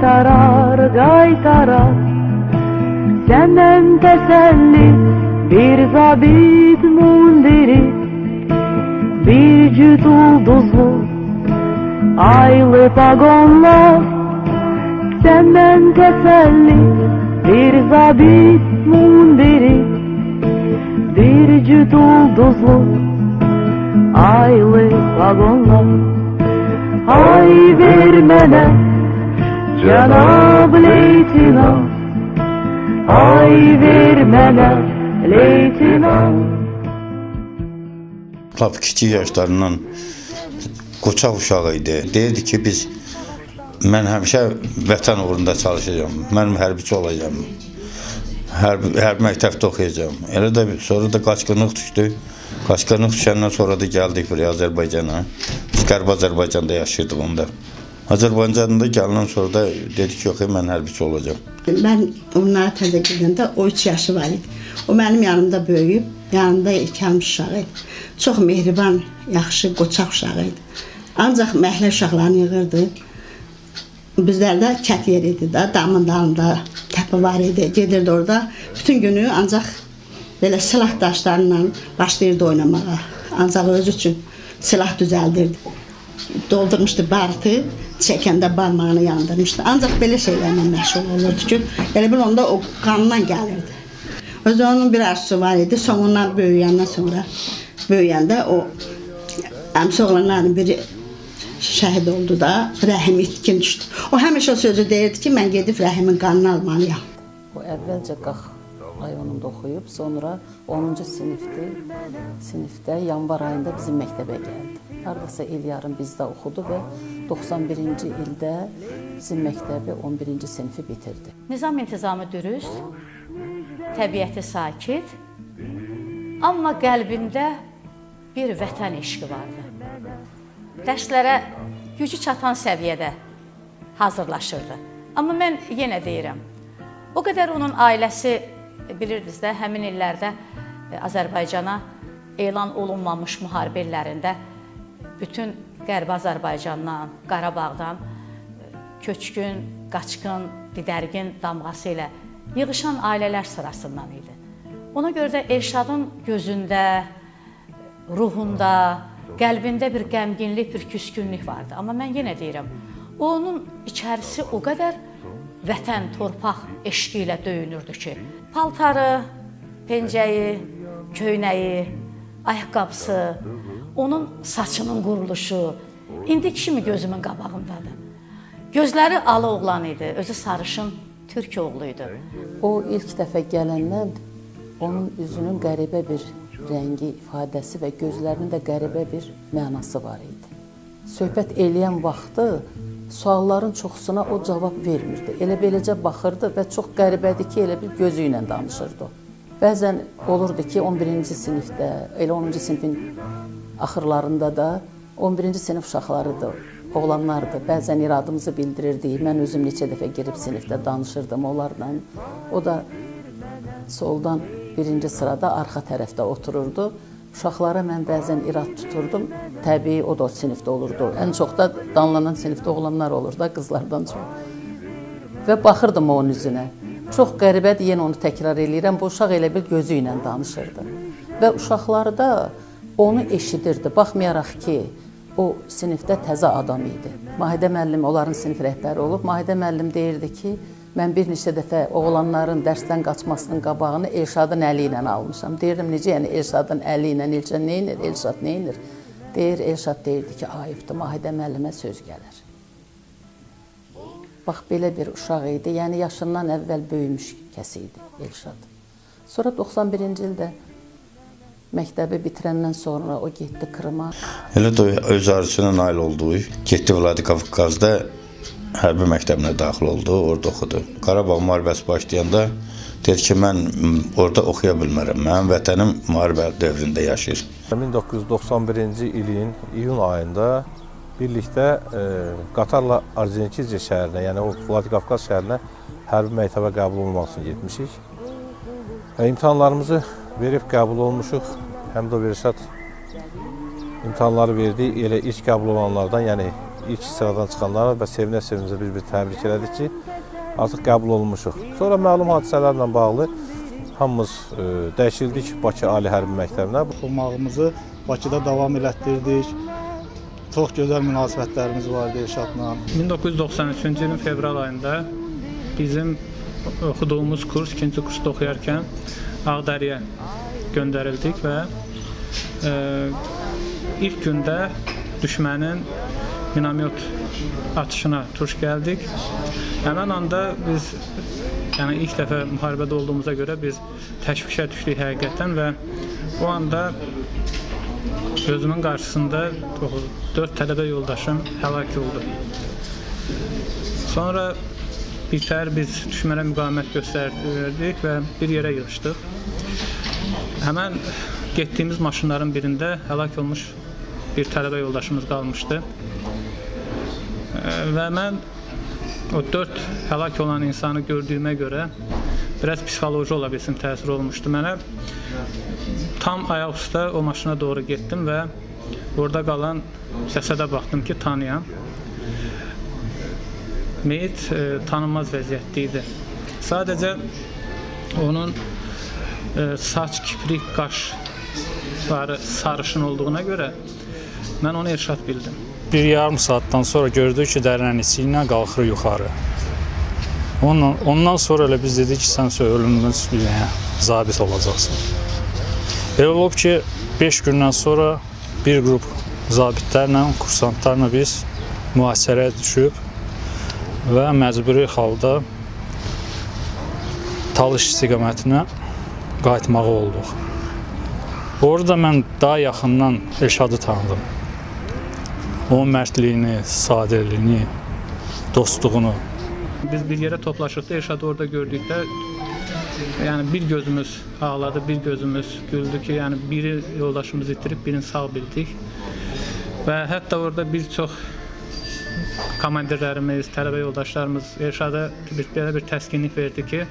Qaytarar senden teselli bir zabit mundiri, bir cüt ulduzlu aylı pagonlar. Senden teselli bir zabit mundiri, bir cüt ulduzlu aylı pagonlar. Ay vermene Cenab Leytinat, ay vermene Leytinat. Lap kiçik yaşlarından qoçaq uşağı idi. Deyirdi ki mən həmişə vətən uğrunda çalışacağım, mən hərbiçi olacağım, hərbi məktəbdə oxuyacağım. Elə də sonra da qaçqınlıq düşdü. Qaçqınlıq düşəndən sonra da gəldik buraya Azərbaycana. Biz Qərb Azərbaycanda yaşayırdıq onda. Azərbaycanda gəlindən sonra da dedik ki, yox, mən hərbiçi olacağım. Mən onlara təzə gedəndə o 3 yaşı var idi. O mənim yanımda böyüyüb, yanımda ikəlmiş uşağı idi. Çox mehriban, yaxşı, qoçaq uşağı idi. Ancaq məhəllə uşaqlarını yığırdı. Bizlərdə kət yer idi də, damın dalında təpə var idi, gedirdi orada. Bütün günü ancaq belə silah daşlarla başlayırdı oynamağa. Ancaq özü üçün silah düzəldirdi. Doldurmuşdu barıtı, çəkəndə barmağını yandırmışdı. Ancaq belə şeylərlə məşğul olurdu ki, elə bil onda o qanından gəlirdi. Özü onun bir arzusu var idi, sonundan böyüyəndən sonra, böyüyəndə o əmsi oğlanların biri şəhid oldu da, Rəhim itkin düşdü. O həmişə o sözü deyirdi ki, mən gedib Rəhimin qanını almalıyam. O əvvəlcə qalx rayonunda oxuyub, sonra 10-cu sinifdə yanvar ayında bizim məktəbə gəldi. Haradasa il yarım bizdə oxudu və 91-ci ildə bizim məktəbi 11-ci sinifi bitirdi. Nizam intizamı dürüst, təbiəti sakit, amma qəlbində bir vətən eşqi vardı. Dərslərə gücü çatan səviyyədə hazırlaşırdı. Amma mən yenə deyirəm, o qədər onun ailəsi, bilirdiniz də, həmin illərdə Azərbaycana elan olunmamış müharibə illərində bütün Qərbi Azərbaycandan, Qarabağdan köçkün, qaçqın, didərgin damğası ilə yığışan ailələr sırasından idi. Ona görə də Elşadın gözündə, ruhunda, qəlbində bir qəmginlik, bir küskünlük vardı. Amma mən yenə deyirəm, onun içərisi o qədər vətən, torpaq eşqi ilə döyünürdü ki, paltarı, pencəyi, köynəyi, ayaqqabısı, onun saçının quruluşu indi kimi gözümün qabağındadır. Gözləri alı oğlan idi, özü sarışın türk oğlu idi. O ilk dəfə gələndən onun üzünün qəribə bir rəngi, ifadəsi və gözlərinin də qəribə bir mənası var idi. Söhbət eləyən vaxtı sualların çoxsuna o cavab vermirdi. Elə beləcə baxırdı və çox qəribədir ki, elə bir gözü ilə danışırdı o. Bəzən olurdu ki, 11-ci sinifdə, elə 10-cu sinifin axırlarında da 11-ci sinif uşaqlarıdır, oğlanlardır. Bəzən iradımızı bildirirdi. Mən özüm neçə dəfə girib sinifdə danışırdım onlarla. O da soldan birinci sırada arxa tərəfdə otururdu. Uşaqlara mən bəzən irad tuturdum. Təbii o da o sinifdə olurdu. Ən çox da danlanan sinifdə oğlanlar olur da, qızlardan çox. Və baxırdım onun üzünə. Çox qəribədir, yenə onu təkrar eləyirəm. Bu uşaq elə bil gözü ilə danışırdı. Və uşaqlar da onu eşidirdi. Baxmayaraq ki, o sinifdə təzə adam idi. Mahidə müəllim onların sinif rəhbəri olub. Mahidə müəllim deyirdi ki, mən bir neçə dəfə oğlanların dərsdən qaçmasının qabağını Elşadın əli ilə almışam. Deyirdim, necə yəni Elşadın əli ilə, Elşad neynir, Elşad neynir? Deyir, Elşad deyirdi ki, ayıbdır, Mahidə müəllimə söz gəlir. Bax, belə bir uşaq idi, yəni yaşından əvvəl böyümüş kəs idi Elşad. Sonra 91-ci ildə məktəbi bitirəndən sonra o getdi Krıma. Elə də öz arzusuna nail oldu, getdi Vladikavkazda hərbi məktəbinə daxil oldu, orada oxudu. Qarabağ müharibəsi başlayanda dedi ki, mən orada oxuya bilmərəm, mənim vətənim müharibə dövründə yaşayır. 1991-ci ilin iyun ayında birlikdə Qatarla Orconikidze şəhərinə, yəni o Vladikavkaz şəhərinə hərbi məktəbə qəbul olmaq üçün getmişik. İmtahanlarımızı verib qəbul olmuşuq. Həm də Elşad imtahanları verdi, elə ilk qəbul olanlardan, yəni ilk sıradan çıxanlara və sevinə-sevinə bir təbrik elədik ki, artıq qəbul olunmuşuq. Sonra məlum hadisələrlə bağlı hamımız dəyişildik Bakı Ali Hərbi Məktəbinə. Oxumağımızı Bakıda davam elətdirdik. Çox gözəl münasibətlərimiz vardı Elşadla. 1993-cü ilin fevral ayında bizim oxuduğumuz kurs, ikinci kursda oxuyarkən Ağdərəyə göndərildik və ilk gündə düşmənin minamyot atışına tuş gəldik. Həmən anda biz, yəni ilk dəfə müharibədə olduğumuza görə biz təşvişə düşdük həqiqətən və o anda gözümün qarşısında 4 tələbə yoldaşım həlak oldu. Sonra birtəhər biz düşmənə müqavimət göstərdik və bir yerə yığışdıq. Həmən getdiyimiz maşınların birində həlak olmuş bir tələbə yoldaşımız qalmışdı. Və mən o 4 həlak olan insanı gördüyümə görə biraz psixoloji ola bilsin təsir olmuşdu mənə. Tam ayaq üstə o maşına doğru getdim və orada qalan cəsədə baxdım ki, tanıyam. Meyit tanınmaz vəziyyətdə idi. Sadəcə onun saç, kiprik, qaşları sarışın olduğuna görə mən onu Elşad bildim. Bir yarım saatdan sonra gördük ki, dərnənisi ilə qalxır yuxarı. Ondan sonra elə biz dedik ki, sən ölümümüz zabit olacaqsın. Elə olub ki, 5 gündən sonra bir qrup zabitlərlə, kursantlarla biz mühasirəyə düşüb və məcburi halda Talış istiqamətinə qayıtmağı olduq. Orada mən daha yaxından Elşadı tanıdım. Onun mərdliyini, sadəliyini, dostluğunu. Biz bir yerə toplaşıqda Elşadı orada gördükdə yəni bir gözümüz ağladı, bir gözümüz güldü ki, yəni biri yoldaşımızı itirib, birini sağ bildik. Və hətta orada bir çox komandirlərimiz, tələbə yoldaşlarımız Elşada belə bir təskinlik verdi ki,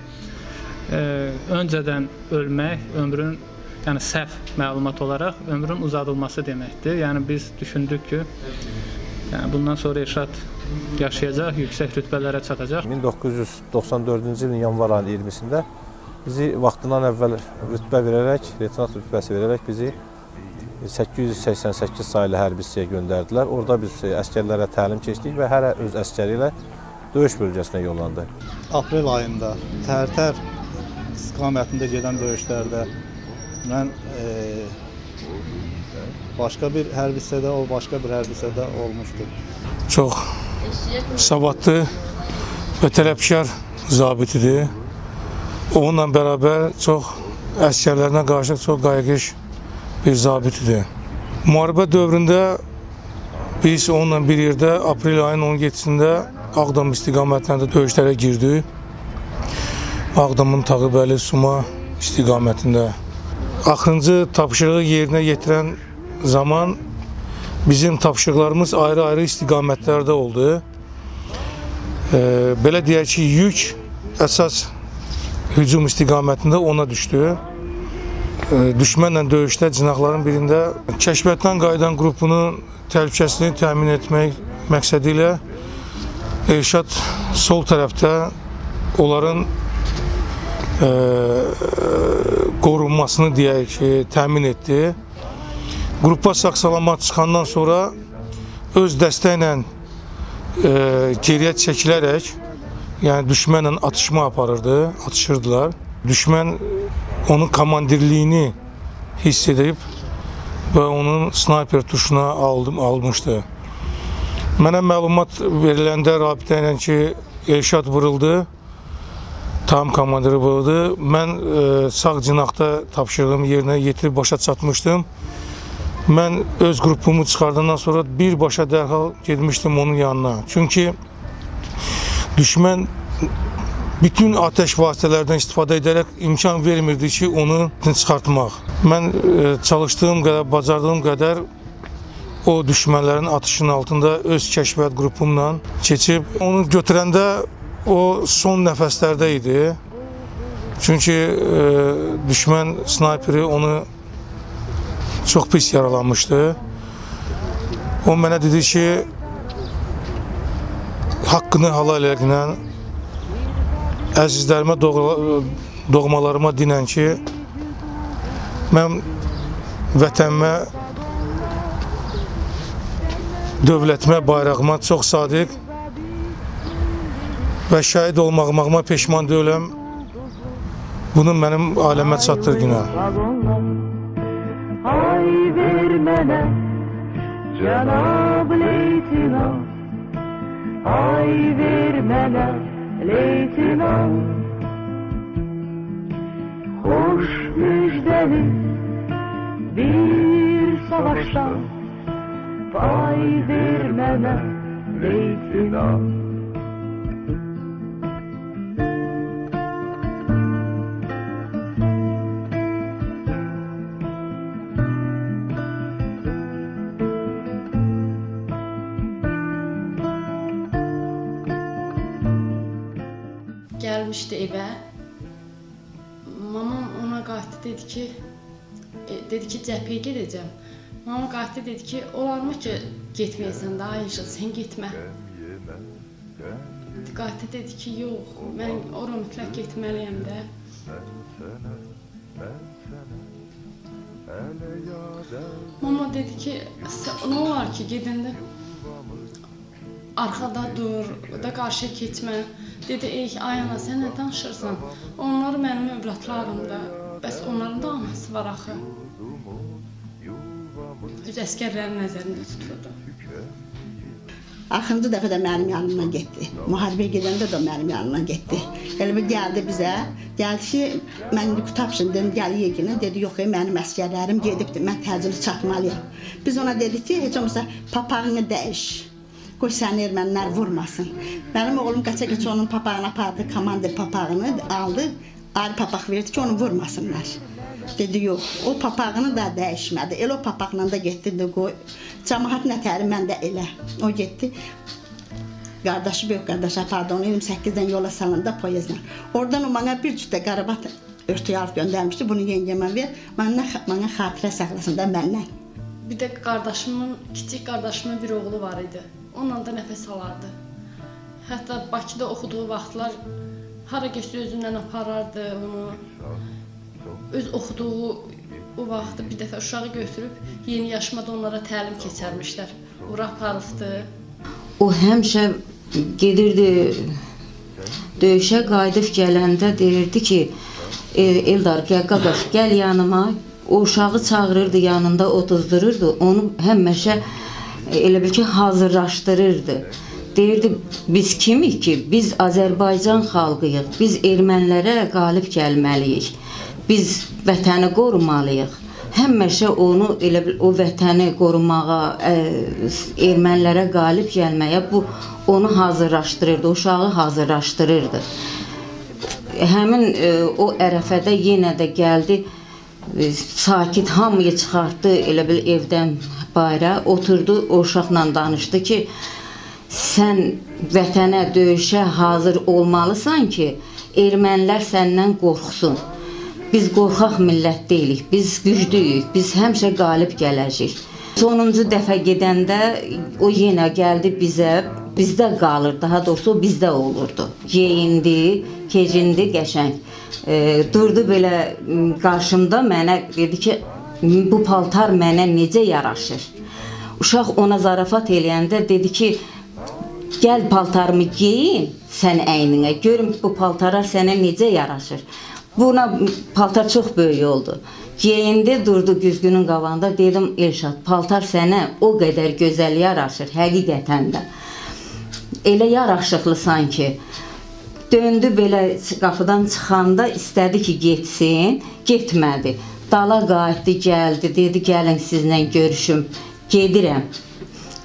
öncədən ölmək ömrün, yəni səhv məlumat olaraq ömrün uzadılması deməkdir. Yəni biz düşündük ki, yəni bundan sonra Elşad yaşayacaq, yüksək rütbələrə çatacaq. 1994-cü ilin yanvar ayının 20-sində bizi vaxtından əvvəl rütbə verərək, leytenant rütbəsi verərək bizi 888 sayılı hərbi hissəyə göndərdilər. Orada biz əskərlərə təlim keçdik və hər öz əskəri ilə döyüş bölgəsinə yollandı. Aprel ayında Tərtər istiqamətində gedən döyüşlərdə mən başqa bir hərbi hissədə, o başqa bir hərbi hissədə olmuşdu. Çox savadlı və tələbkar zabit idi. Onunla bərabər çox əskərlərinə qarşı çox qayğış bir zabit idi. Müharibə dövründə biz onunla bir yerdə aprel ayının 17-sində Ağdam istiqamətlərində döyüşlərə girdik. Ağdamın Tağıbəli, Suma istiqamətində. Axırıncı tapşırığı yerinə yetirən zaman bizim tapşırıqlarımız ayrı-ayrı istiqamətlərdə oldu. Belə deyək ki, yük əsas hücum istiqamətində ona düşdü. Düşmənlə döyüşdə cinahların birində kəşfiyyatdan qayıdan qrupunun təhlükəsizliyini təmin etmək məqsədi ilə Elşad sol tərəfdə onların qorunmasını deyək ki, təmin etdi. Qrupa sağ-salamat çıxandan sonra öz dəstəklə geriyə çəkilərək, yəni düşmənlə atışma aparırdı, atışırdılar. Düşmən onun komandirliyini hiss edib və onun snayper tuşuna almışdı. Mənə məlumat veriləndə rabitə ilə ki, Elşad vuruldu, tam komandiri vuruldu. Mən sağ cinahda tapşırığımı yerinə yetirib başa çatmışdım. Mən öz qrupumu çıxardandan sonra birbaşa dərhal getmişdim onun yanına. Çünki düşmən bütün ateş vasitələrdən istifadə edərək imkan vermirdi ki, onu çıxartmaq. Mən çalışdığım qədər, bacardığım qədər o düşmənlərin atışının altında öz kəşfiyyat qrupumla keçib. Onu götürəndə o son nəfəslərdə idi. Çünki düşmən snayperi onu çox pis yaralanmışdı. O mənə dedi ki, haqqını halal eləqinən əzizlərimə, doğmalarıma dinən ki, mən vətənimə, dövlətimə, bayrağıma çox sadiq və şəhid olmağıma peşman deyiləm. Bunu mənim aləmə çatdırgına. Ay ver mənə Cənab leytinant, ay ver mənə leytinant, xoş müjdəli bir savaşdan, ay ver mənə leytinant. Gəlmişdi evə. Mamam ona qayıtdı, dedi ki cəbhəyə gedəcəm. Mamam qayıtdı, dedi ki, olarmı ki getməyəsən daha inşallah, sən getmə. Qayıtdı, dedi ki, yox, mən ora mütləq getməliyəm də. Mama dedi ki, nə olar ki, gedəndə arxada dur, da qarşıya keçmə. Dedi, ey Ayana, sən nə danışırsan? Onlar mənim övladlarımdır. Bəs onların da anası var axı. Düz əskərlərin nəzərində tutuldu. Axırıncı dəfə də mənim yanımdan getdi. Müharibəyə gedəndə də mənim yanımdan getdi. Elə bir gəldi bizə. Gəldi ki, mən tapşın, dedim, gəl yeginə. Dedi, yox, mənim əskərlərim gedibdir, mən təcili çatmalıyam. Biz ona dedik ki, heç olmasa papağını dəyiş. Qoy səni ermənilər vurmasın. Mənim oğlum qaça-qaça onun papağını apardı, komandir papağını aldı, ayrı papaq verdi ki, onu vurmasınlar. Dedi, yox, o papağını da dəyişmədi. Elə o papaqla da getdi, qoy. Cəmaət nətəri mən də elə. O getdi, qardaşı, böyük qardaşı apardı, onu 28-dən yola salında poyezlə. Oradan o mənə bir cütdə qarabat örtüyü alıb göndərmişdi, bunu yengəmə ver, mənə xatirə saxlasın da məndən. Bir də kiçik qardaşımın bir oğlu var idi. Onunla da nəfəs alardı. Hətta Bakıda oxuduğu vaxtlar hara geçsə özündən aparardı onu. Öz oxuduğu o vaxtı bir dəfə uşağı götürüb yeni yaşmada onlara təlim keçərmişlər. Ora aparıbdı. O həmişə gedirdi, döyüşə qayıdıb gələndə deyirdi ki, Eldar, qaqaş, gəl yanıma. O uşağı çağırırdı, yanında otuzdururdu. Onu həmişə elə bil ki, hazırlaşdırırdı. Deyirdi, biz kimik ki? Biz Azərbaycan xalqıyıq. Biz ermənilərə qalib gəlməliyik. Biz vətəni qorumalıyıq. Həmişə onu elə bil o vətəni qorumağa, ermənilərə qalib gəlməyə onu hazırlaşdırırdı, uşağı hazırlaşdırırdı. Həmin o ərəfədə yenə də gəldi, sakit hamıyı çıxartdı elə bil evdən bayra, oturdu, o uşaqla danışdı ki, sən vətənə, döyüşə hazır olmalısan ki, ermənilər səndən qorxsun. Biz qorxaq millət deyilik, biz güclüyük, biz həmişə qalib gələcəyik. Sonuncu dəfə gedəndə o yenə gəldi bizdə qalır, daha doğrusu bizdə olurdu. Geyindi, kecindi, qəşəng. Durdu belə qarşımda mənə dedi ki, bu paltar mənə necə yaraşır. Uşaq ona zarafat eləyəndə dedi ki, gəl paltarımı geyin sən əyninə, görüm bu paltara sənə necə yaraşır. Buna paltar çox böyük oldu. Geyindi, durdu güzgünün qabağında, dedim Elşad, paltar sənə o qədər gözəl yaraşır, həqiqətən də. Elə yaraşıqlısan ki, döndü belə qapıdan çıxanda istədi ki, getsin, getmədi. Dala qayıtdı, gəldi, dedi, gəlin sizlə görüşüm, gedirəm.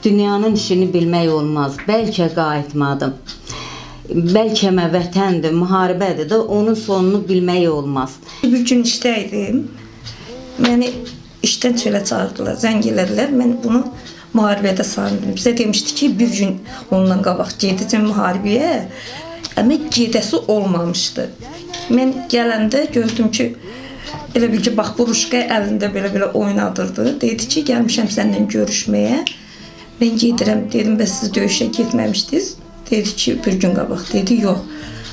Dünyanın işini bilmək olmaz, bəlkə qayıtmadım. Bəlkə mə vətəndir, müharibədir də, onun sonunu bilmək olmaz. Bir gün işdəydim, məni işdən çölə çağırdılar, zəng elədilər, mən bunu müharibədə sanırdım. Bizə demişdi ki, bir gün ondan qabaq gedəcəm müharibəyə, amma gedəsi olmamışdı. Mən gələndə gördüm ki, elə bil ki, bax, bu ruşqa əlində belə oynadırdı. Dedi ki, gəlmişəm səndən görüşməyə, mən gedirəm, dedim, bəs siz döyüşə getməmişdiniz? Dedi ki, bir gün qabaq. Dedi, yox,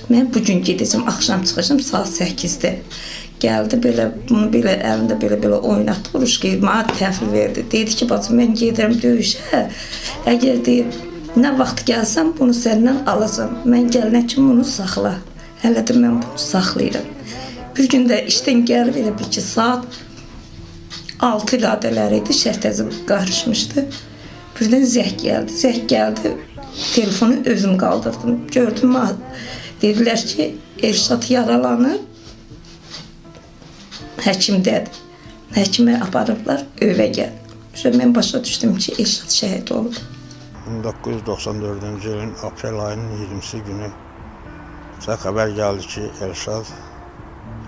mən bu gün gedəcəm, axşam çıxacam saat 8-də. Gəldi belə, bunu belə əlində belə oynatdı, Uruşki, mənə təhvil verdi. Dedi ki, bacım, mən gedirəm döyüşə. Əgər deyib, nə vaxt gəlsəm, bunu səndən alacam. Mən gəlinə kimi bunu saxla. Hələ də mən bunu saxlayıram. Bir gün də işdən gəlib, elə bir ki, saat 6 radələri idi, şərtəzi qarışmışdı. Birdən zəng gəldi. Telefonu özüm qaldırdım. Gördüm, dedilər ki, Elşad yaralanıb. Həkimdədir. Həkimə aparıblar, evə gəl. Mən başa düşdüm ki, Elşad şəhid olub. 1994-cü ilin aprel ayının 20-si günü bizə xəbər gəldi ki, Elşad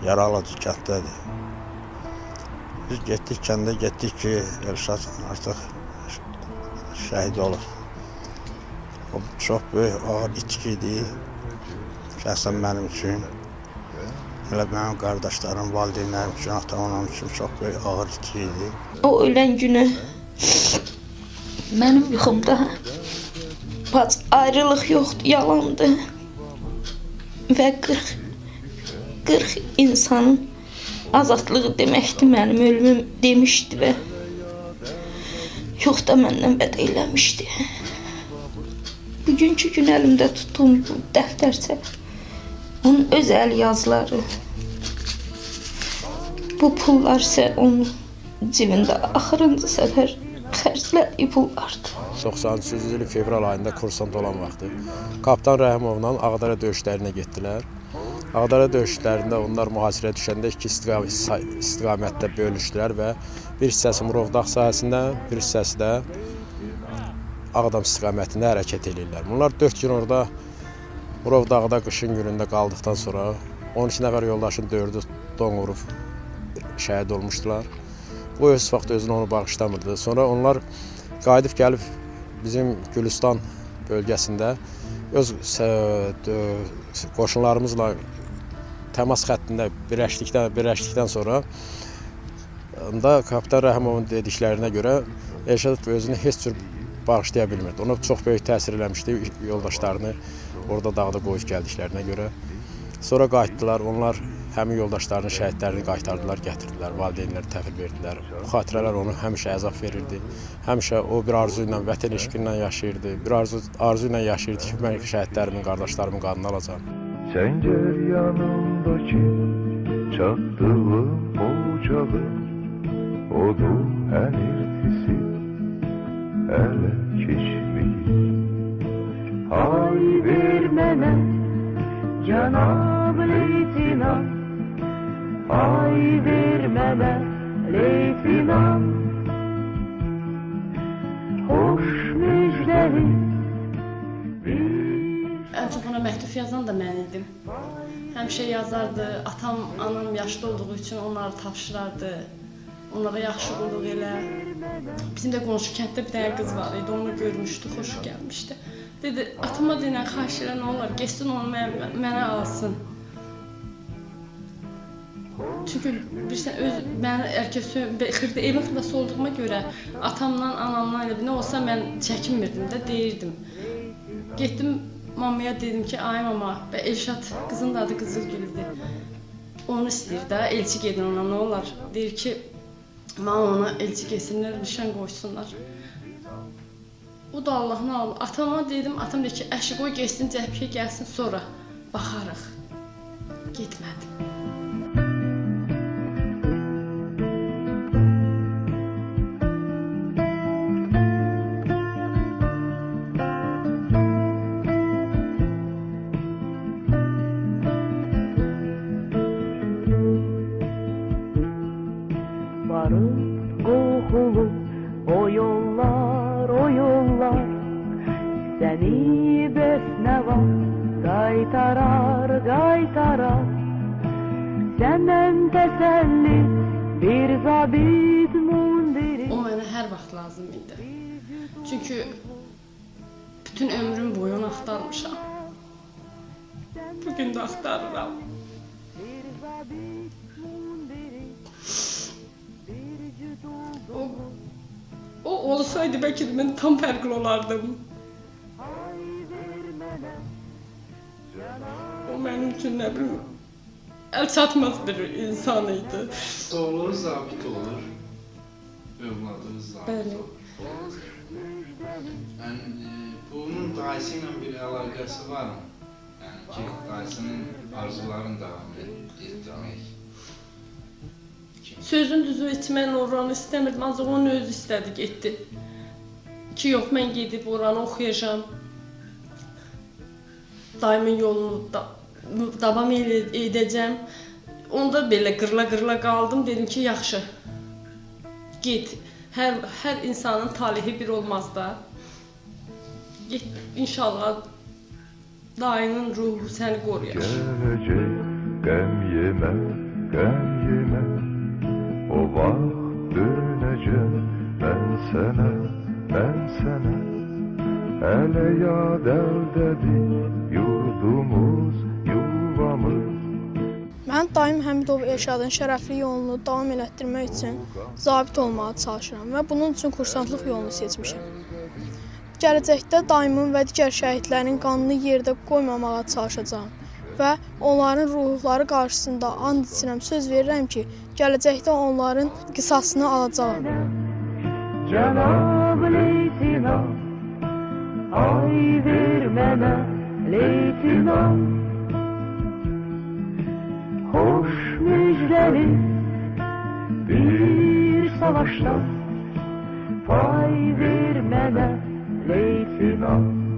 yaralıdır, kətdədir. Biz getdik, kəndə getdik ki, Elşad artıq şəhid olur. O çox böyük, ağır itki idi, şəxsən mənim üçün. Elə mənim qardaşlarım, valideynlərim üçün, ata-anam üçün çox böyük ağır itki idi. O ölən günü mənim yuxumda ayrılıq yoxdur, yalandır. Və 40 insanın azadlığı deməkdir mənim ölümüm demişdi və yox da məndən bəd eləmişdi. Bugünkü gün əlimdə tutduğum bu dəftərçə, onun öz əl yazıları, bu pullar isə onun cibində axırıncı səfər xərclədiyi pullardır. 93-cü ilin fevral ayında kursant olan vaxtı Kapitan Rəhimovla Ağdərə döyüşlərinə getdilər. Ağdərə döyüşlərində onlar mühasirəyə düşəndə iki istiqamətdə bölüşdülər və bir hissəsi Murovdağ sahəsində, bir hissəsi də Ağdam istiqamətində hərəkət edirlər. Bunlar 4 gün orada Murovdağda qışın günündə qaldıqdan sonra 12 nəfər yoldaşın 4-ü don vurub şəhid olmuşdular. Bu öz vaxt özünü onu bağışlamırdı. Sonra onlar qayıdıb gəlib bizim Gülüstan bölgəsində öz qoşunlarımızla təmas xəttində birləşdikdən sonra Kapitan Rəhimovun dediklərinə görə Elşad özünü heç cür bağışlaya bilmirdi. Ona çox böyük təsir eləmişdi yoldaşlarını orada dağda qoyub gəldiklərinə görə. Sonra qayıtdılar, onlar həmin yoldaşlarının şəhidlərini qaytardılar, gətirdilər, valideynləri təhvil verdilər. Bu xatirələr onu həmişə əzab verirdi. Həmişə o bir arzu ilə, vətən eşqi ilə yaşayırdı. Bir arzu ilə yaşayırdı ki, mən şəhidlərimin, qardaşlarımın qanını alacam. Səncər yanımdakı çatdığım ocağın odu hənirtisi ələ keçməyir. Ay ver mənə Cənab leytinant, ay ver mənə leytinant, xoş müjdəli. Ən çox ona məktub yazan da mən idim. Həmişə yazardı, atam, anam yaşlı olduğu üçün onları tapşırardı. Onlara yaxşı qulluq elə. Bizim də qonşu kənddə bir dənə qız var idi, onu görmüşdü, xoşu gəlmişdi. Dedi, atama deyilən, xahiş elə nə olar, geçsin onu mənə alsın. Çünki bilirsən, mən xırda evin xırdası olduğuma görə atamla, anamla elə nə olsa mən çəkinmirdim də, deyirdim. Getdim mamaya dedim ki, ay mama, Elşad qızın da adı Qızılgül'dür. Onu istəyir də, elçi gedin ona, nə olar? Deyir ki, mama ona elçi geçsinlər, nişan qoysunlar. O da Allah'ın alır. Atama dedim, atam dedi ki, əşi qoy geçsin, cəhbiyə gəlsin, sonra baxarıq. Getmədi. Varıp qoxulu o yollar, səni bəs nə var, qaytarar, səndən təsəlli bir zabit mundiri. O mənə hər vaxt lazım idi. Çünki bütün ömrüm boyu onu axtarmışam. Bugün də axtarıram. O olsaydı bəlkə də mən tam fərqli olardım. mənim üçün nə bilim, əl çatmaz bir insan idi. Oğlu zabit olur, övladınız zabit Bəli. olur. Yəni, bunun dayısı ilə bir əlaqəsi varmı? Yəni ki, dayısının arzularını davam etdirmək. Sözün düzü içmən oranı istəmirdim, ancaq onun özü istədi, getdi. Ki, yox, mən gedib oranı oxuyacağım. Dayımın yolunu davam edəcəm. Onda belə qırla-qırla qaldım, dedim ki, yaxşı, get. Hər insanın talihi bir olmaz da. Get, inşallah dayının ruhu səni qoruyar. Gelecek gəm yemə, gəm yemə. O vaxt dönəcəm mən sənə, Hələ yad əldədir yurdumuz, yuvamız. Mən Daim Həmidov Elşadın şərəfli yolunu davam elətdirmək üçün zabit olmağa çalışıram və bunun üçün kursantlıq yolunu seçmişəm. Gələcəkdə dayımın və digər şəhidlərin qanını yerdə qoymamağa çalışacağam və onların ruhları qarşısında and içirəm, söz verirəm ki, gələcəkdə onların qisasını alacağam. Cənab leytinant, ay ver mənə leytinant, hoş müjdəli bir savaşda, pay ver mənə leytinant.